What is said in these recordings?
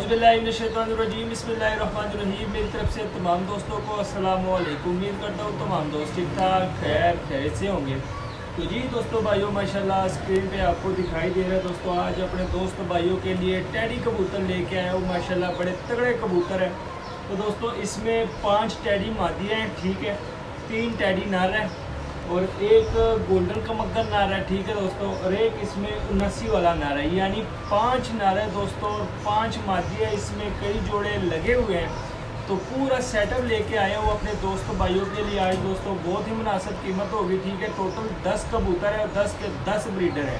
औज़ुबिल्लाहिमिनश्शैतानिर्रजीम बिस्मिल्लाहिर्रहमानिर्रहीम। मेरी तरफ से तमाम दोस्तों को अस्सलामु अलैकुम। उम्मीद करता हूँ तमाम दोस्त ठीक ठाक खैरियत से होंगे। तो जी दोस्तों भाइयों, माशाल्लाह स्क्रीन पे आपको दिखाई दे रहा है दोस्तों, आज अपने दोस्त भाइयों के लिए टैडी कबूतर लेके आया हूँ। माशाल्लाह बड़े तगड़े कबूतर हैं। तो दोस्तों इसमें 5 टैडी मादियाँ हैं, ठीक है, 3 टैडी नर है और एक गोल्डन कमक्कल नार है, ठीक है दोस्तों, और एक इसमें 79 वाला नार है, यानी 5 नार है दोस्तों और 5 मादी है। इसमें कई जोड़े लगे हुए हैं। तो पूरा सेटअप लेके आया हूँ अपने दोस्तों भाइयों के लिए आज दोस्तों। बहुत ही मुनासिब कीमत होगी, ठीक है। टोटल 10 कबूतर है और 10 के 10 ब्रीडर है।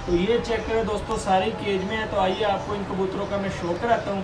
तो ये चेक करें दोस्तों, सारी केज में है। तो आइए आपको इन कबूतरों का मैं शो कराता हूँ।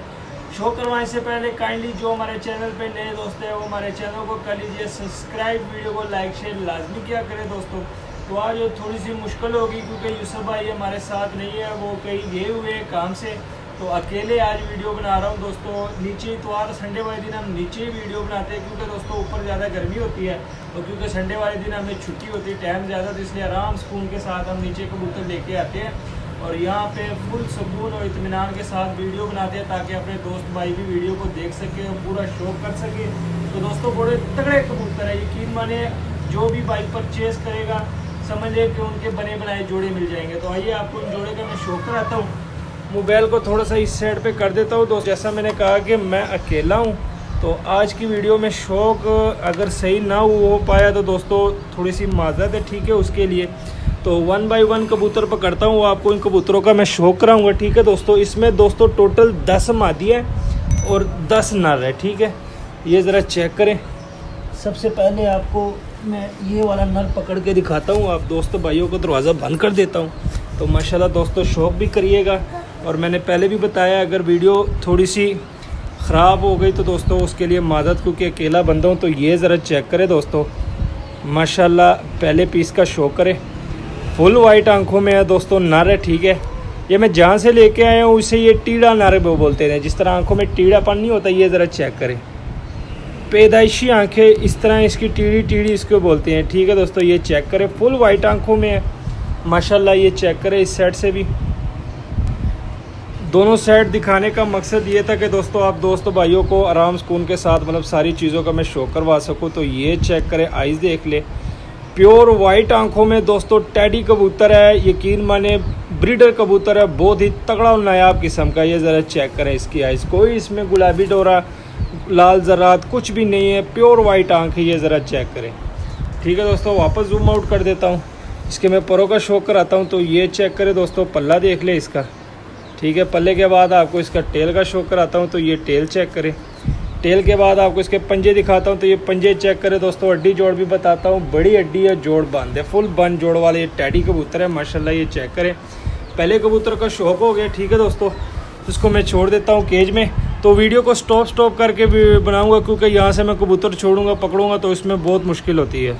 शो करवाने से पहले काइंडली जो हमारे चैनल पे नए दोस्त हैं वो हमारे चैनल को कर लीजिए सब्सक्राइब, वीडियो को लाइक शेयर लाजमी किया करें दोस्तों। तो आज थोड़ी सी मुश्किल होगी क्योंकि यूसुफ भाई हमारे साथ नहीं है, वो कहीं गए हुए हैं काम से। तो अकेले आज वीडियो बना रहा हूँ दोस्तों। नीचे इतवार संडे वाले दिन हम नीचे ही वीडियो बनाते हैं क्योंकि दोस्तों ऊपर ज़्यादा गर्मी होती है और क्योंकि संडे वाले दिन हमें छुट्टी होती है, टाइम ज़्यादा, तो इसलिए आराम सुकून के साथ हम नीचे कबूतर लेके आते हैं और यहाँ पे फुल सुकून और इत्मीनान के साथ वीडियो बनाते हैं ताकि अपने दोस्त भाई भी वीडियो को देख सके और पूरा शौक कर सके। तो दोस्तों बड़े तगड़े कबूतर है, यकीन माने जो भी बाइक परचेज करेगा समझ ले कि उनके बने बनाए जोड़े मिल जाएंगे। तो आइए आपको इन जोड़े का मैं शौक कराता हूँ। मोबाइल को थोड़ा सा इस साइड पे कर देता हूँ दोस्त। जैसा मैंने कहा कि मैं अकेला हूँ तो आज की वीडियो में शौक अगर सही ना हो पाया तो दोस्तों थोड़ी सी माजरत है, ठीक है, उसके लिए। तो 1 बाय 1 कबूतर पकड़ता हूँ, आपको इन कबूतरों का मैं शौक कराऊंगा, ठीक है दोस्तों। इसमें दोस्तों टोटल 10 मादी है और 10 नर है, ठीक है। ये ज़रा चेक करें। सबसे पहले आपको मैं ये वाला नर पकड़ के दिखाता हूँ। आप दोस्तों भाइयों को दरवाज़ा बंद कर देता हूँ। तो माशाल्लाह दोस्तों शौक भी करिएगा। और मैंने पहले भी बताया अगर वीडियो थोड़ी सी ख़राब हो गई तो दोस्तों उसके लिए मादद, क्योंकि अकेला बंदा हूँ। तो ये ज़रा चेक करें दोस्तों, माशाल्लाह पहले पीस का शो करें। फुल वाइट आंखों में है दोस्तों, नर है, ठीक है। ये मैं जहाँ से लेके आया हूँ उसे ये टीड़ा नर बोलते हैं, जिस तरह आंखों में टीड़ापन नहीं होता। ये ज़रा चेक करें, पैदाइशी आंखें इस तरह, इसकी टीड़ी इसको बोलते हैं, ठीक है दोस्तों। ये चेक करें, फुल वाइट आंखों में है माशाल्लाह। ये चेक करें इस साइड से भी, दोनों साइड दिखाने का मकसद ये था कि दोस्तों आप दोस्त भाइयों को आराम सुकून के साथ मतलब सारी चीज़ों का मैं शो करवा सकूँ। तो ये चेक करें, आइज़ देख ले, प्योर वाइट आंखों में दोस्तों टैडी कबूतर है, यकीन माने ब्रीडर कबूतर है, बहुत ही तगड़ा और नायाब किस्म का। ये ज़रा चेक करें इसकी आइज़, कोई इसमें गुलाबी डोरा लाल ज़रात कुछ भी नहीं है, प्योर वाइट आंख है। ये ज़रा चेक करें, ठीक है दोस्तों। वापस जूम आउट कर देता हूँ, इसके मैं परों का शो कराता हूँ। तो ये चेक करें दोस्तों, पल्ला देख ले इसका, ठीक है। पल्ले के बाद आपको इसका टेल का शो कराता हूँ। तो ये टेल चेक करें। टेल के बाद आपको इसके पंजे दिखाता हूँ। तो ये पंजे चेक करें दोस्तों। हड्डी जोड़ भी बताता हूँ, बड़ी हड्डी है, जोड़ बांध है, फुल बन जोड़ वाले ये टैडी कबूतर है माशाल्लाह। ये चेक करें, पहले कबूतर का शौक हो गया, ठीक है दोस्तों। इसको मैं छोड़ देता हूँ केज में। तो वीडियो को स्टॉप करके भी बनाऊँगा क्योंकि यहाँ से मैं कबूतर छोड़ूंगा पकड़ूँगा तो इसमें बहुत मुश्किल होती है।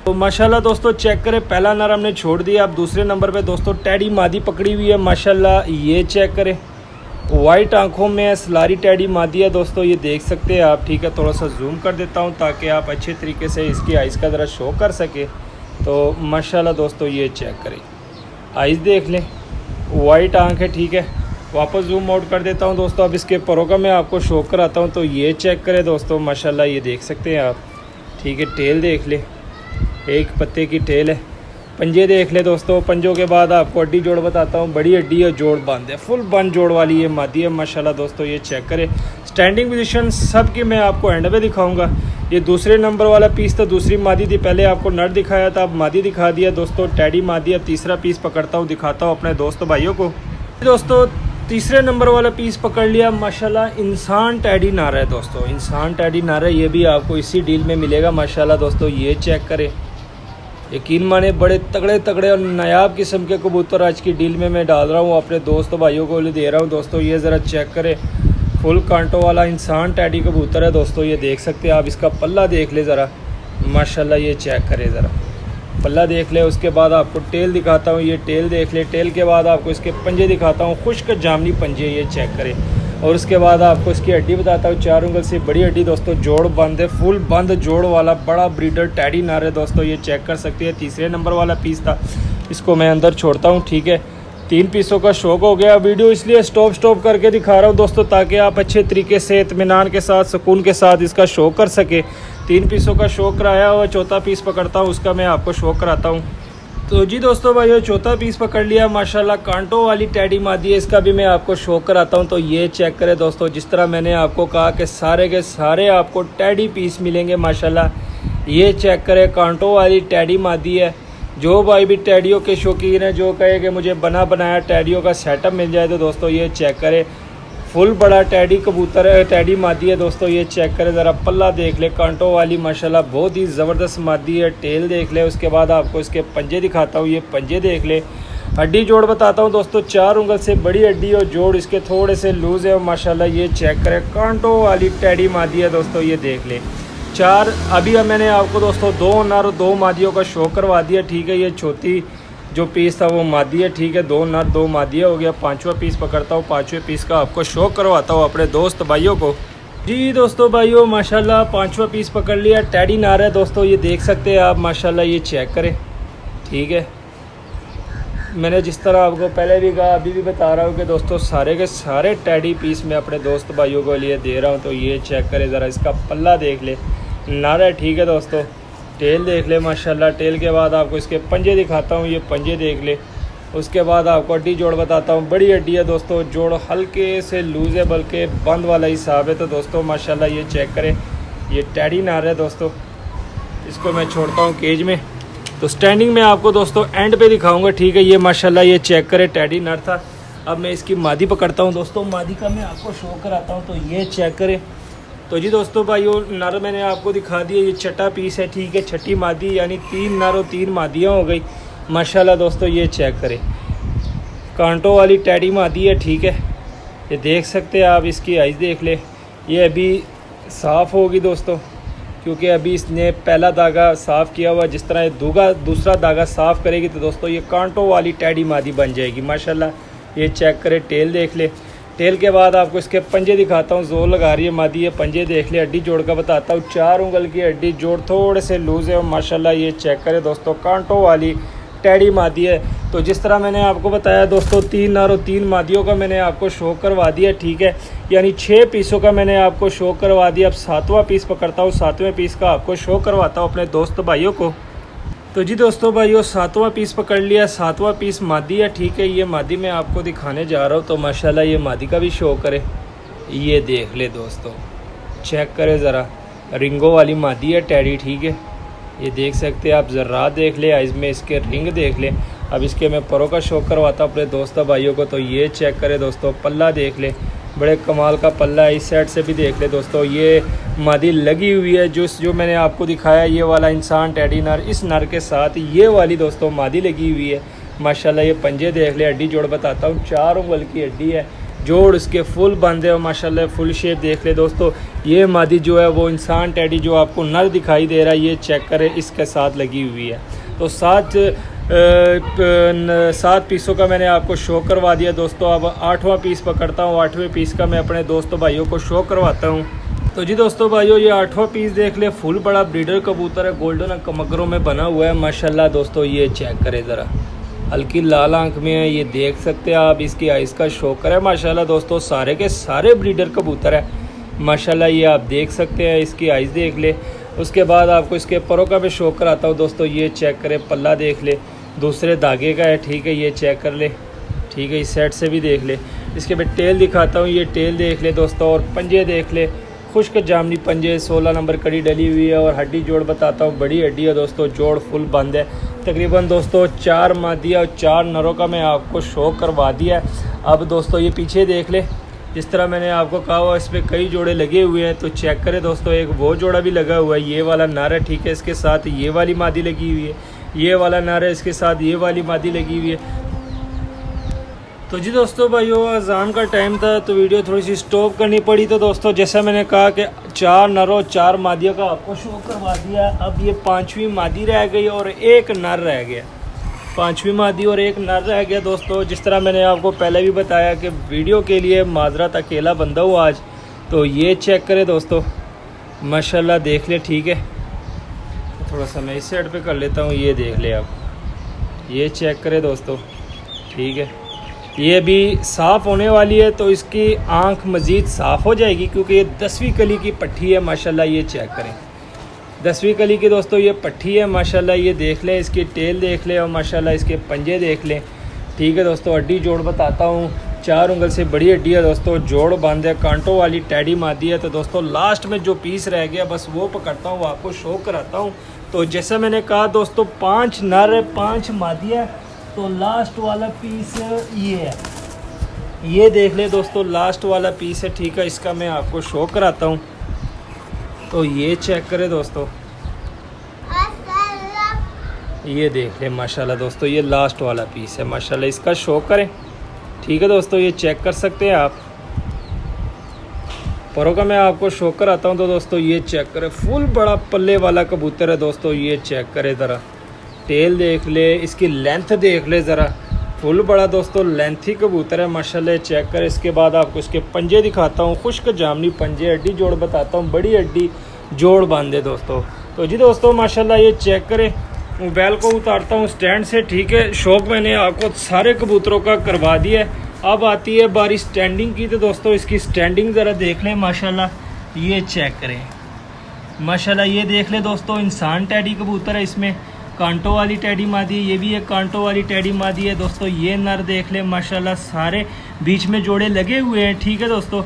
तो माशाल्लाह दोस्तों चेक करें, पहला नर हमने छोड़ दिया। अब दूसरे नंबर पे दोस्तों टैडी मादी पकड़ी हुई है माशाल्लाह। ये चेक करें, वाइट आंखों में सलारी टैडी मादी है दोस्तों, ये देख सकते हैं आप, ठीक है। थोड़ा सा जूम कर देता हूँ ताकि आप अच्छे तरीके से इसकी आइज़ का ज़रा शो कर सके। तो माशाल्लाह दोस्तों ये चेक करें, आइज़ देख लें, वाइट आंख है, ठीक है। वापस जूम आउट कर देता हूँ दोस्तों। अब इसके परों का मैं आपको शो कराता हूँ। तो ये चेक करें दोस्तों, माशाल्लाह ये देख सकते हैं आप, ठीक है। टेल देख ले, एक पत्ते की टेल है। पंजे देख ले दोस्तों। पंजों के बाद आपको हड्डी जोड़ बताता हूँ, बड़ी हड्डी है, जोड़ बांध है, फुल बन जोड़ वाली ये मादी है माशाल्लाह दोस्तों। ये चेक करें, स्टैंडिंग पोजीशन सब की मैं आपको एंड पे दिखाऊंगा। ये दूसरे नंबर वाला पीस तो दूसरी मादी थी, पहले आपको नर दिखाया था, अब मादी दिखा दिया दोस्तों, टैडी मादी। अब तीसरा पीस पकड़ता हूँ, दिखाता हूँ अपने दोस्त भाइयों को। दोस्तों तीसरे नंबर वाला पीस पकड़ लिया माशाल्लाह, इंसान टैडी नारा है दोस्तों, इंसान टैडी नारा। ये भी आपको इसी डील में मिलेगा माशाल्लाह दोस्तों। ये चेक करें, यकीन माने बड़े तगड़े और नायाब किस्म के कबूतर आज की डील में मैं डाल रहा हूँ, अपने दोस्त भाइयों को दे रहा हूँ दोस्तों। ये ज़रा चेक करें, फुल कांटों वाला इंसान टैडी कबूतर है दोस्तों। ये देख सकते हैं आप, इसका पल्ला देख ले ज़रा माशाल्लाह। ये चेक करें ज़रा, पल्ला देख ले। उसके बाद आपको टेल दिखाता हूँ, ये टेल देख ले। टेल के बाद आपको इसके पंजे दिखाता हूँ, खुश्क जामनी पंजे, ये चेक करें। और उसके बाद आपको इसकी हड्डी बताता हूँ, 4 उंगल से बड़ी हड्डी दोस्तों, जोड़ बंद है, फुल बंद जोड़ वाला बड़ा ब्रीडर टैडी नार है दोस्तों। ये चेक कर सकते हैं, तीसरे नंबर वाला पीस था, इसको मैं अंदर छोड़ता हूँ, ठीक है। 3 पीसों का शौक हो गया। वीडियो इसलिए स्टॉप करके दिखा रहा हूँ दोस्तों, ताकि आप अच्छे तरीके से इत्मीनान के साथ, सुकून के साथ इसका शौक कर सके। 3 पीसों का शौक कराया और चौथा पीस पकड़ता हूँ, उसका मैं आपको शौक कराता हूँ। तो जी दोस्तों भाइयों, चौथा पीस पकड़ लिया माशाल्लाह, कांटों वाली टैडी मादी है, इसका भी मैं आपको शौक कराता हूँ। तो ये चेक करें दोस्तों, जिस तरह मैंने आपको कहा कि सारे के सारे आपको टैडी पीस मिलेंगे माशाल्लाह। ये चेक करें, कांटों वाली टैडी मादी है। जो भाई भी टैडियों के शौकीन है, जो कहे कि मुझे बना बनाया टैडियों का सेटअप मिल जाए, तो दोस्तों ये चेक करें, फुल बड़ा टैडी कबूतर है, टैडी मादी है दोस्तों। ये चेक करें, ज़रा पल्ला देख ले, कांटों वाली माशाल्लाह बहुत ही ज़बरदस्त मादी है। टेल देख ले, उसके बाद आपको इसके पंजे दिखाता हूँ, ये पंजे देख ले। हड्डी जोड़ बताता हूँ दोस्तों, 4 उंगल से बड़ी हड्डी और जोड़ इसके थोड़े से लूज़ है और माशाल्लाह ये चेक करें, कांटों वाली टैडी मादी है दोस्तों। ये देख ले, 4 अभी मैंने आपको दोस्तों 2 नर और 2 मादियों का शो करवा दिया, ठीक है। ये चौथी जो पीस था वो मादी है, ठीक है। 2 नर 2 मादिया हो गया। 5वां पीस पकड़ता हूँ, 5वें पीस का आपको शो करवाता हूँ अपने दोस्त भाइयों को। जी दोस्तों भाइयों, माशाल्लाह 5वां पीस पकड़ लिया, टैडी नार है दोस्तों। ये देख सकते हैं आप माशाल्लाह, ये चेक करें, ठीक है। मैंने जिस तरह आपको पहले भी कहा, अभी भी बता रहा हूँ कि दोस्तों सारे के सारे टैडी पीस मैं अपने दोस्त भाइयों को लिए दे रहा हूँ। तो ये चेक करें, ज़रा इसका पल्ला देख ले, नार है, ठीक है दोस्तों। टेल देख ले माशाल्लाह। टेल के बाद आपको इसके पंजे दिखाता हूँ, ये पंजे देख ले। उसके बाद आपको हड्डी जोड़ बताता हूँ, बड़ी हड्डी है दोस्तों, जोड़ हल्के से लूज़ है, बल्कि बंद वाला हिसाब है। तो दोस्तों माशाल्लाह ये चेक करें, ये टैडी नार है दोस्तों। इसको मैं छोड़ता हूँ केज में, तो स्टैंडिंग में आपको दोस्तों एंड पे दिखाऊंगा, ठीक है। ये माशाल्लाह ये चेक करें, टैडी नार था। अब मैं इसकी मादी पकड़ता हूँ दोस्तों, मादी का मैं आपको शो कराता हूँ। तो ये चेक करें। तो जी दोस्तों भाइयों, नर मैंने आपको दिखा दिया, ये छठा पीस है, ठीक है। छठी मादी, यानी 3 नर और 3 मादियाँ हो गई माशाल्लाह दोस्तों। ये चेक करें, कांटों वाली टैडी मादी है, ठीक है। ये देख सकते हैं आप, इसकी आइज़ देख ले। ये अभी साफ़ होगी दोस्तों, क्योंकि अभी इसने पहला धागा साफ़ किया हुआ। जिस तरह दूसरा धागा साफ़ करेगी तो दोस्तों ये कांटों वाली टैडी मादी बन जाएगी माशाल्लाह। ये चेक करें, टेल देख ले। टेल के बाद आपको इसके पंजे दिखाता हूँ, जोर लगा रही है मादी है, पंजे देख ले। हड्डी जोड़ का बताता हूँ, 4 उंगल की हड्डी जोड़ थोड़े से लूज़ है और माशाल्लाह ये चेक करें दोस्तों, कांटों वाली टैडी मादी है। तो जिस तरह मैंने आपको बताया दोस्तों, 3 नर और 3 मादियों का मैंने आपको शो करवा दिया, ठीक है। यानी 6 पीसों का मैंने आपको शो करवा दिया। अब 7वां पीस पकड़ता हूँ, 7वें पीस का आपको शो करवाता हूँ अपने दोस्त भाइयों को। तो जी दोस्तों भाइयों, 7वां पीस पकड़ लिया। 7वां पीस मादी है, ठीक है। ये मादी मैं आपको दिखाने जा रहा हूँ, तो माशाल्लाह ये मादी का भी शो करे। ये देख ले दोस्तों, चेक करें ज़रा, रिंगों वाली मादी है टैडी, ठीक है। ये देख सकते हैं आप, ज़रा देख ले, आइज़ में इसके रिंग देख ले। अब इसके मैं परों का शो करवाता हूँ अपने दोस्त भाइयों को। तो ये चेक करें दोस्तों, पल्ला देख ले, बड़े कमाल का पल्ला है। इस साइड से भी देख ले दोस्तों, ये मादी लगी हुई है। जो मैंने आपको दिखाया, ये वाला इंसान टैडी नर, इस नर के साथ ये वाली दोस्तों मादी लगी हुई है माशाल्लाह। ये पंजे देख ले, हड्डी जोड़ बताता हूँ, 4 उंगल की हड्डी है, जोड़ इसके फुल बंद है और माशाल्लाह फुल शेप देख ले दोस्तों। ये मादी जो है वो इंसान टैडी जो आपको नर दिखाई दे रहा है, ये चेक करें, इसके साथ लगी हुई है। तो 7 पीसों का मैंने आपको शो करवा दिया दोस्तों। अब 8वां पीस पकड़ता हूँ, 8वें पीस का मैं अपने दोस्तों भाइयों को शो करवाता हूँ। तो जी दोस्तों भाइयों, ये 8वां पीस देख ले, फुल बड़ा ब्रीडर कबूतर है, गोल्डन कमकरों में बना हुआ है माशाल्लाह दोस्तों। ये चेक करें ज़रा, हल्की लाल आंख में है, ये देख सकते हैं आप। इसकी आइज़ का शोकर है माशाल्लाह दोस्तों, सारे के सारे ब्रीडर कबूतर है माशाल्लाह। ये आप देख सकते हैं, इसकी आइज़ देख ले। उसके बाद आपको इसके परों का भी शो कराता हूँ दोस्तों। ये चेक करें, पल्ला देख ले, दूसरे धागे का है, ठीक है। ये चेक कर ले, ठीक है। इस साइड से भी देख ले। इसके बाद टेल दिखाता हूँ, ये टेल देख ले दोस्तों, और पंजे देख ले, खुश्क जामनी पंजे, 16 नंबर कड़ी डली हुई है। और हड्डी जोड़ बताता हूँ, बड़ी हड्डी है दोस्तों, जोड़ फुल बंद है। तकरीबन दोस्तों 4 मादिया और 4 नरों का मैं आपको शो करवा दिया है। अब दोस्तों ये पीछे देख ले, जिस तरह मैंने आपको कहा हुआ, इस पर कई जोड़े लगे हुए हैं। तो चेक करें दोस्तों, एक वो जोड़ा भी लगा हुआ है, ये वाला नर है, ठीक है। इसके साथ ये वाली मादी लगी हुई है, ये वाला नर है, इसके साथ ये वाली मादी लगी हुई है। तो जी दोस्तों भाइयों, अज़ान का टाइम था तो वीडियो थोड़ी सी स्टॉप करनी पड़ी। तो दोस्तों जैसा मैंने कहा कि 4 नरों 4 मादियों का आपको शो करवा दिया। अब ये 5वीं मादी रह गई और 1 नर रह गया। 5वीं मादी और 1 नर रह गया दोस्तों। जिस तरह मैंने आपको पहले भी बताया कि वीडियो के लिए माजरत अकेला बंदा हूँ आज। तो ये चेक करें दोस्तों, माशाल्लाह देख ले, ठीक है। थोड़ा सा मैं इस साइड पे कर लेता हूँ, ये देख ले आप, ये चेक करें दोस्तों, ठीक है। ये अभी साफ़ होने वाली है तो इसकी आंख मज़ीद साफ़ हो जाएगी, क्योंकि ये 10वीं कली की पट्टी है माशाल्लाह। ये चेक करें 10वीं कली की दोस्तों ये पट्टी है माशाल्लाह। ये देख लें, इसकी टेल देख लें और माशाल्लाह इसके पंजे देख लें। ठीक है दोस्तों, हड्डी जोड़ बताता हूँ, 4 उंगल से बड़ी हड्डी है दोस्तों, जोड़ बंद है, कांटों वाली टैडी मादी है। तो दोस्तों लास्ट में जो पीस रह गया बस वो पकड़ता हूँ, आपको शो कराता हूँ। तो जैसा मैंने कहा दोस्तों 5 नर है 5 मादी है। तो लास्ट वाला पीस ये है, ये देख ले दोस्तों, लास्ट वाला पीस है। ठीक है, इसका मैं आपको शो कराता हूँ। तो ये चेक करें दोस्तों, ये देख ले माशाल्लाह दोस्तों, ये लास्ट वाला पीस है माशाल्लाह। इसका शो करें। ठीक है दोस्तों, ये चेक कर सकते हैं आप। परों का मैं आपको शो कराता हूँ। तो दोस्तों ये चेक करें, फुल बड़ा पल्ले वाला कबूतर है दोस्तों। ये चेक करें ज़रा, टेल देख ले, इसकी लेंथ देख ले ज़रा, फुल बड़ा दोस्तों लेंथी कबूतर है माशाल्लाह। चेक करें। इसके बाद आपको इसके पंजे दिखाता हूँ, खुश्क जामनी पंजे, हड्डी जोड़ बताता हूँ, बड़ी हड्डी जोड़ बांधे दोस्तों। तो जी दोस्तों माशाल्लाह ये चेक करें। मोबाइल को उतारता हूँ स्टैंड से। ठीक है, शौक मैंने आपको सारे कबूतरों का करवा दिया है। अब आती है बारी स्टैंडिंग की। तो दोस्तों इसकी स्टैंडिंग ज़रा देख लें माशाल्लाह। ये चेक करें माशाल्लाह, ये देख ले दोस्तों, इंसान टैडी कबूतर है, इसमें कांटों वाली टैडी मादी है, ये भी एक कांटों वाली टैडी मादी है दोस्तों। ये नर देख ले माशाल्लाह, सारे बीच में जोड़े लगे हुए हैं। ठीक है दोस्तों,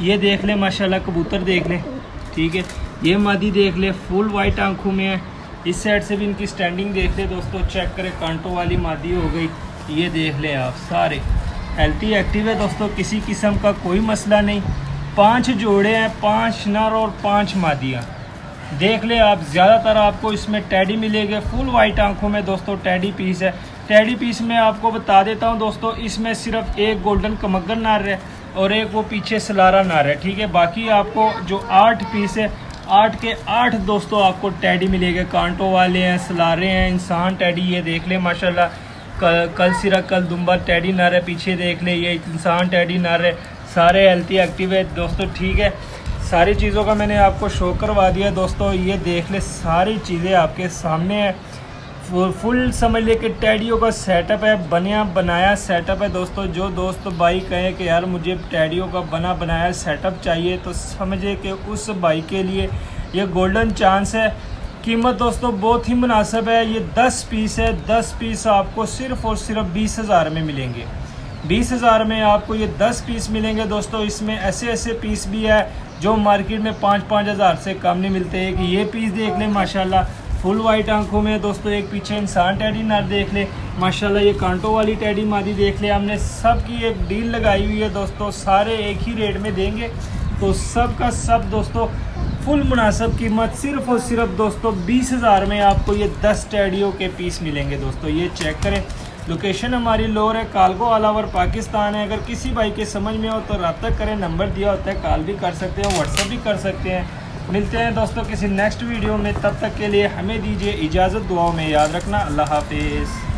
ये देख ले माशाल्लाह, कबूतर देख ले। ठीक है, ये मादी देख ले, फुल वाइट आंखों में है। इस साइड से भी इनकी स्टैंडिंग देख ले दोस्तों, चेक करें, कांटों वाली मादी हो गई। ये देख ले आप, सारे हेल्थी एक्टिव है दोस्तों, किसी किस्म का कोई मसला नहीं। 5 जोड़े हैं, 5 नर और 5 मादियाँ देख ले आप। ज़्यादातर आपको इसमें टैडी मिलेंगे, फुल वाइट आंखों में दोस्तों टैडी पीस है। टैडी पीस में आपको बता देता हूँ दोस्तों, इसमें सिर्फ एक गोल्डन कमगर नर है और एक वो पीछे सलारा नर है। ठीक है, बाकी आपको जो 8 पीस है, 8 के 8 दोस्तों आपको टैडी मिलेंगे। कांटों वाले हैं, सलारे हैं, इंसान टैडी। ये देख ले माशाल्लाह, कल सिरा कल दुम्बा टैडी नर है, पीछे देख ले, ये इंसान टैडी नर है। सारे हेल्थी एक्टिव है दोस्तों। ठीक है, सारी चीज़ों का मैंने आपको शो करवा दिया दोस्तों। ये देख ले, सारी चीज़ें आपके सामने है। फुल समझ ले कि टैडियों का सेटअप है, बनिया बनाया सेटअप है दोस्तों। जो दोस्त भाई कहे कि यार मुझे टैडियों का बना बनाया सेटअप चाहिए, तो समझे कि उस भाई के लिए ये गोल्डन चांस है। कीमत दोस्तों बहुत ही मुनासिब है। ये 10 पीस है, 10 पीस आपको सिर्फ़ और सिर्फ 20,000 में मिलेंगे। 20,000 में आपको ये 10 पीस मिलेंगे दोस्तों। इसमें ऐसे ऐसे पीस भी है जो मार्केट में 5-5 हज़ार से कम नहीं मिलते हैं। कि ये पीस देख लें माशाल्लाह, फुल वाइट आंखों में दोस्तों। एक पीछे इंसान टैडी नर देख ले माशाल्लाह, ये कांटों वाली टैडी मादी देख ले। हमने सब की एक डील लगाई हुई है दोस्तों, सारे एक ही रेट में देंगे। तो सब का सब दोस्तों फुल मुनासिब कीमत, सिर्फ और सिर्फ दोस्तों 20,000 में आपको ये 10 टैडियों के पीस मिलेंगे दोस्तों। ये चेक करें। लोकेशन हमारी लोर है, कालगो आलावर पाकिस्तान है। अगर किसी भाई के समझ में हो तो रब्ता करें, नंबर दिया होता है, कॉल भी कर सकते हैं, व्हाट्सअप भी कर सकते हैं। मिलते हैं दोस्तों किसी नेक्स्ट वीडियो में, तब तक के लिए हमें दीजिए इजाज़त। दुआओं में याद रखना। अल्लाह हाफिज़।